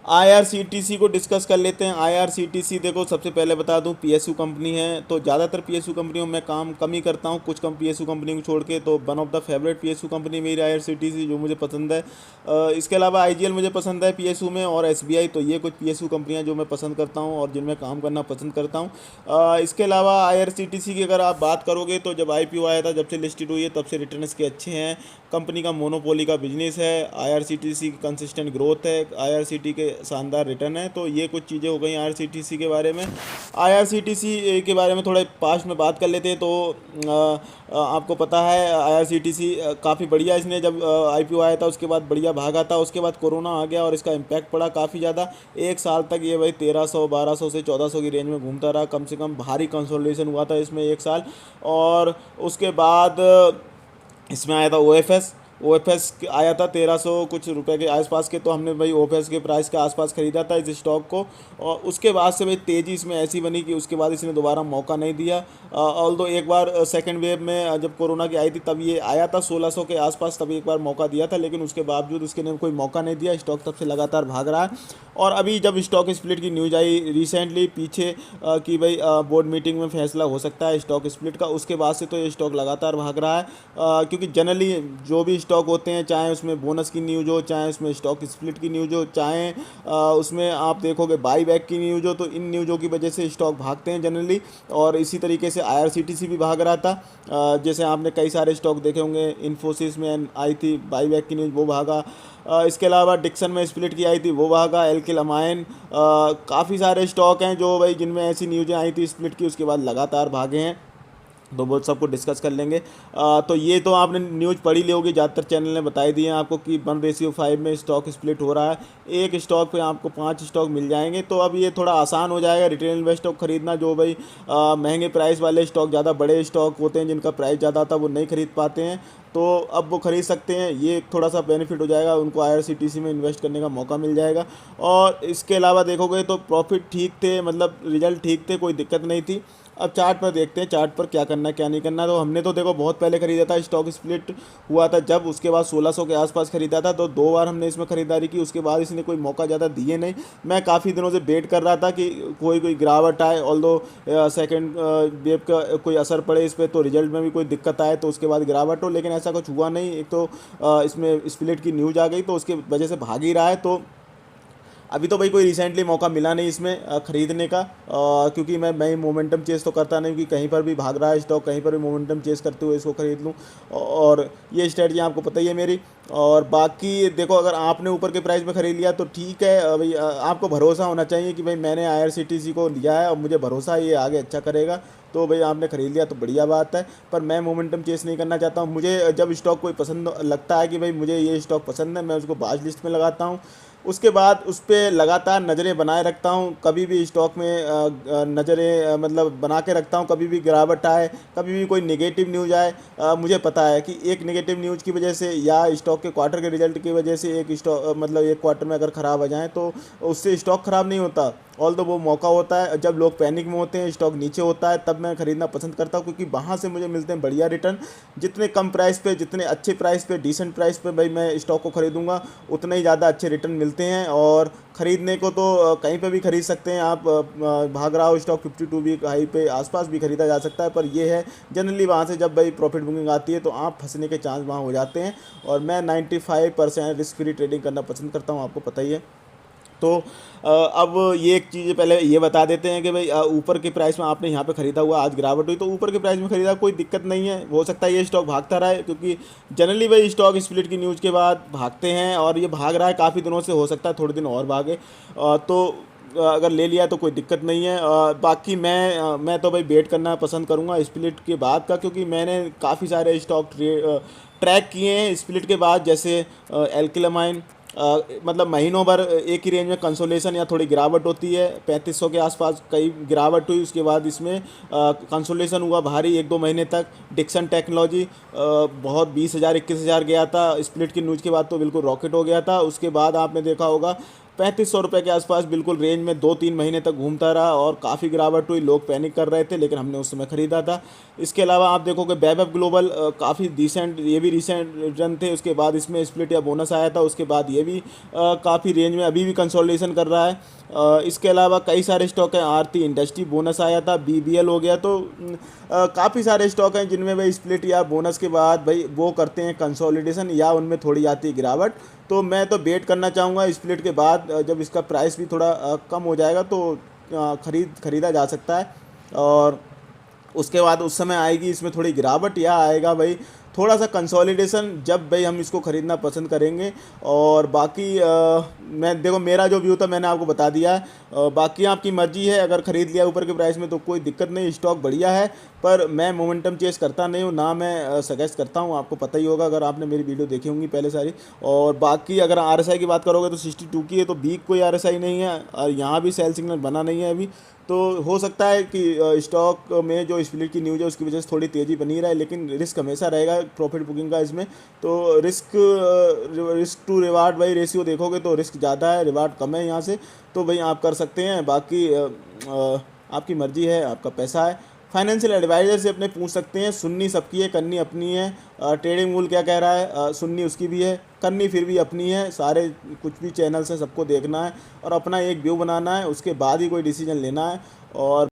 IRCTC को discuss कर लेते हैं। आईआरसीटीसी देखो, सबसे पहले बता दूं, पीएसयू कंपनी है, तो ज़्यादातर पीएसयू कंपनियों में काम कम ही करता हूं, कुछ कम पीएसयू कंपनी को छोड़ के। तो one of the favourite PSU company मेरी आईआरसीटीसी, जो मुझे पसंद है। इसके अलावा आईजीएल मुझे पसंद है पीएसयू में, और एसबीआई। तो ये कुछ पीएसयू कंपनियां जो मैं पसंद करता हूं और जिनमें काम करना पसंद करता हूं। इसके अलावा आईआरसीटीसी की अगर आप बात करोगे, तो जब आईपीओ आया था, जब से लिस्टेड हुई है, तब से रिटर्न इसके अच्छे हैं। कंपनी का मोनोपोली का बिजनेस है, आईआरसीटीसी की कंसिस्टेंट ग्रोथ है, आईआरसीटी के शानदार रिटर्न है। तो ये कुछ चीज़ें हो गई आईआरसीटीसी के बारे में। आईआरसीटीसी के बारे में थोड़ा पास्ट में बात कर लेते हैं। तो आपको पता है आईआरसीटीसी काफ़ी बढ़िया, इसने जब आईपीओ आया था उसके बाद बढ़िया भागा था। उसके बाद कोरोना आ गया और इसका इम्पैक्ट पड़ा काफ़ी ज़्यादा। एक साल तक ये भाई 1300 1200 से 1400 की रेंज में घूमता रहा, कम से कम भारी कंसोलिडेशन हुआ था इसमें एक साल। और उसके बाद इसमें आया था ओएफएस। ओएफएस आया था 1300 कुछ रुपए के आसपास के, तो हमने भाई ओएफएस के प्राइस के आसपास ख़रीदा था इस स्टॉक को। और उसके बाद से भाई तेज़ी इसमें ऐसी बनी कि उसके बाद इसने दोबारा मौका नहीं दिया। ऑल दो एक बार सेकेंड वेव में जब कोरोना की आई थी, तब ये आया था 1600 के आसपास, तब एक बार मौका दिया था, लेकिन उसके बावजूद उसके ने कोई मौका नहीं दिया। स्टॉक तब से लगातार भाग रहा है। और अभी जब स्टॉक स्प्लिट की न्यूज़ आई रिसेंटली पीछे कि भाई बोर्ड मीटिंग में फैसला हो सकता है स्टॉक स्प्लिट का, उसके बाद से तो ये स्टॉक लगातार भाग रहा है। क्योंकि जनरली जो भी स्टॉक होते हैं, चाहे उसमें बोनस की न्यूज़ हो, चाहे उसमें स्टॉक स्प्लिट की न्यूज़ हो, चाहे उसमें आप देखोगे बाई बैक की न्यूज़ हो, तो इन न्यूज़ों की वजह से स्टॉक भागते हैं जनरली। और इसी तरीके से आईआरसीटीसी भी भाग रहा था। जैसे आपने कई सारे स्टॉक देखे होंगे, इन्फोसिस में आई थी बाई बैक की न्यूज़, वो भागा। इसके अलावा डिक्सन में स्प्लिट की आई थी, वो भागा। एल्किल अमाइन, काफ़ी सारे स्टॉक हैं जो भाई जिनमें ऐसी न्यूज़ें आई थी स्प्लिट की, उसके बाद लगातार भागे हैं। तो वो सबको डिस्कस कर लेंगे। तो ये तो आपने न्यूज़ पढ़ी ली होगी, ज़्यादातर चैनल ने बताई दिए हैं आपको कि 1:5 में स्टॉक स्प्लिट हो रहा है। एक स्टॉक पे आपको 5 स्टॉक मिल जाएंगे। तो अब ये थोड़ा आसान हो जाएगा रिटेल इन्वेस्टर को खरीदना, जो भाई महंगे प्राइस वाले स्टॉक, ज़्यादा बड़े स्टॉक होते हैं जिनका प्राइस ज़्यादा था, वो नहीं खरीद पाते हैं। तो अब वो खरीद सकते हैं। ये थोड़ा सा बेनिफिट हो जाएगा उनको, आईआरसीटीसी में इन्वेस्ट करने का मौका मिल जाएगा। और इसके अलावा देखोगे तो प्रॉफिट ठीक थे, मतलब रिजल्ट ठीक थे, कोई दिक्कत नहीं थी। अब चार्ट पर देखते हैं, चार्ट पर क्या करना है क्या नहीं करना। तो हमने तो देखो बहुत पहले खरीदा था, स्टॉक स्प्लिट हुआ था जब, उसके बाद 1600 के आसपास खरीदा था। तो 2 बार हमने इसमें खरीदारी की, उसके बाद इसने कोई मौका ज़्यादा दिए नहीं। मैं काफ़ी दिनों से वेट कर रहा था कि कोई गिरावट आए, ऑल दो सेकेंड वेव का कोई असर पड़े इस पर, तो रिजल्ट में भी कोई दिक्कत आए, तो उसके बाद गिरावट हो, लेकिन ऐसा कुछ हुआ नहीं। एक तो इसमें स्प्लिट की न्यूज़ आ गई, तो उसकी वजह से भाग ही रहा है। तो अभी तो भाई कोई रिसेंटली मौका मिला नहीं इसमें ख़रीदने का, क्योंकि मैं मोमेंटम चेस तो करता नहीं कि कहीं पर भी भाग रहा है स्टॉक, कहीं पर भी मोमेंटम चेस करते हुए इसको ख़रीद लूँ। और ये स्ट्रेटजी आपको पता ही है मेरी। और बाकी देखो, अगर आपने ऊपर के प्राइस में ख़रीद लिया तो ठीक है भाई, आपको भरोसा होना चाहिए कि भाई मैंने आईआरसीटीसी को लिया है और मुझे भरोसा है ये आगे अच्छा करेगा। तो भाई आपने ख़रीद लिया तो बढ़िया बात है। पर मैं मोमेंटम चेस नहीं करना चाहता हूँ। मुझे जब स्टॉक कोई पसंद लगता है कि भाई मुझे ये स्टॉक पसंद है, मैं उसको बाज लिस्ट में लगाता हूँ। उसके बाद उस पर लगातार नज़रें बनाए रखता हूँ। कभी भी स्टॉक में नज़रें मतलब बना के रखता हूँ। कभी भी गिरावट आए, कभी भी कोई नेगेटिव न्यूज़ आए, मुझे पता है कि एक नेगेटिव न्यूज़ की वजह से या स्टॉक के क्वार्टर के रिजल्ट की वजह से एक स्टॉक मतलब एक क्वार्टर में अगर ख़राब आ जाए, तो उससे स्टॉक ख़राब नहीं होता। ऑल तो वो मौका होता है जब लोग पैनिक में होते हैं, स्टॉक नीचे होता है, तब मैं ख़रीदना पसंद करता हूँ, क्योंकि वहाँ से मुझे मिलते हैं बढ़िया रिटर्न। जितने कम प्राइस पे, जितने अच्छे प्राइस पे, डिसेंट प्राइस पे भाई मैं स्टॉक को ख़रीदूँगा, उतने ही ज़्यादा अच्छे रिटर्न मिलते हैं। और ख़रीदने को तो कहीं पे भी ख़रीद सकते हैं आप। भाग रहा हो स्टॉक 52 वीक हाई पे आसपास भी ख़रीदा जा सकता है। पर ये है जनरली वहाँ से जब भाई प्रॉफिट बुकिंग आती है, तो आप फंसने के चांस वहाँ हो जाते हैं। और मैं 95% रिस्क फ्री ट्रेडिंग करना पसंद करता हूँ, आपको पता ही है। तो अब ये एक चीज़ पहले ये बता देते हैं कि भाई ऊपर के प्राइस में आपने यहाँ पे ख़रीदा हुआ, आज गिरावट हुई, तो ऊपर के प्राइस में ख़रीदा, कोई दिक्कत नहीं है। हो सकता है ये स्टॉक भागता रहे, क्योंकि जनरली भाई स्टॉक स्प्लिट की न्यूज़ के बाद भागते हैं, और ये भाग रहा है काफ़ी दिनों से, हो सकता है थोड़े दिन और भागे। तो अगर ले लिया तो कोई दिक्कत नहीं है। बाकी मैं तो भाई वेट करना पसंद करूँगा स्प्लिट के बाद का, क्योंकि मैंने काफ़ी सारे स्टॉक ट्रैक किए हैं स्प्लिट के बाद। जैसे एल्किलामाइन, मतलब महीनों भर एक ही रेंज में कंसोलेशन या थोड़ी गिरावट होती है, 3500 के आसपास कई गिरावट हुई, उसके बाद इसमें कंसोलेशन हुआ भारी 1-2 महीने तक। डिक्सन टेक्नोलॉजी बहुत 20,000 21,000 गया था, स्प्लिट की न्यूज़ के बाद तो बिल्कुल रॉकेट हो गया था। उसके बाद आपने देखा होगा ₹3500 के आसपास बिल्कुल रेंज में 2-3 महीने तक घूमता रहा और काफ़ी गिरावट हुई, लोग पैनिक कर रहे थे, लेकिन हमने उस समय ख़रीदा था। इसके अलावा आप देखोगे वैभव ग्लोबल काफ़ी डिसेंट, ये भी रिसेंट रिटर्न थे। उसके बाद इसमें स्प्लिट या बोनस आया था, उसके बाद ये भी काफ़ी रेंज में अभी भी कंसोलिडेशन कर रहा है। इसके अलावा कई सारे स्टॉक हैं, आरती इंडस्ट्री बोनस आया था, बीबीएल हो गया, तो काफ़ी सारे स्टॉक हैं जिनमें भाई स्प्लिट या बोनस के बाद भाई वो करते हैं कंसोलिडेशन या उनमें थोड़ी आती है गिरावट। तो मैं तो वेट करना चाहूँगा स्प्लिट के बाद, जब इसका प्राइस भी थोड़ा कम हो जाएगा तो खरीदा जा सकता है। और उसके बाद उस समय आएगी इसमें थोड़ी गिरावट, या आएगा भाई थोड़ा सा कंसोलिडेशन, जब भाई हम इसको ख़रीदना पसंद करेंगे। और बाकी मैं देखो, मेरा जो व्यू था मैंने आपको बता दिया है। बाकी आपकी मर्ज़ी है, अगर ख़रीद लिया ऊपर के प्राइस में तो कोई दिक्कत नहीं, स्टॉक बढ़िया है। पर मैं मोमेंटम चेस करता नहीं हूँ, ना मैं सजेस्ट करता हूँ, आपको पता ही होगा अगर आपने मेरी वीडियो देखी होंगी पहले सारी। और बाकी अगर आरएसआई की बात करोगे तो 62 की है, तो वीक कोई आरएसआई नहीं है और यहाँ भी सेल सिग्नल बना नहीं है अभी। तो हो सकता है कि स्टॉक में जो स्प्लिट की न्यूज़ है उसकी वजह से थोड़ी तेज़ी बनी रहा है, लेकिन रिस्क हमेशा रहेगा प्रॉफिट बुकिंग का इसमें। तो रिस्क टू रिवार्ड भाई रेशियो देखोगे तो रिस्क ज़्यादा है, रिवार्ड कम है यहाँ से, तो भाई आप कर सकते हैं। बाकी आपकी मर्ज़ी है, आपका पैसा है। फाइनेंशियल एडवाइज़र से अपने पूछ सकते हैं, सुननी सबकी है, करनी अपनी है। ट्रेडिंग मूल क्या कह रहा है, सुननी उसकी भी है, करनी फिर भी अपनी है। सारे कुछ भी चैनल्स हैं सबको देखना है और अपना एक व्यू बनाना है, उसके बाद ही कोई डिसीजन लेना है। और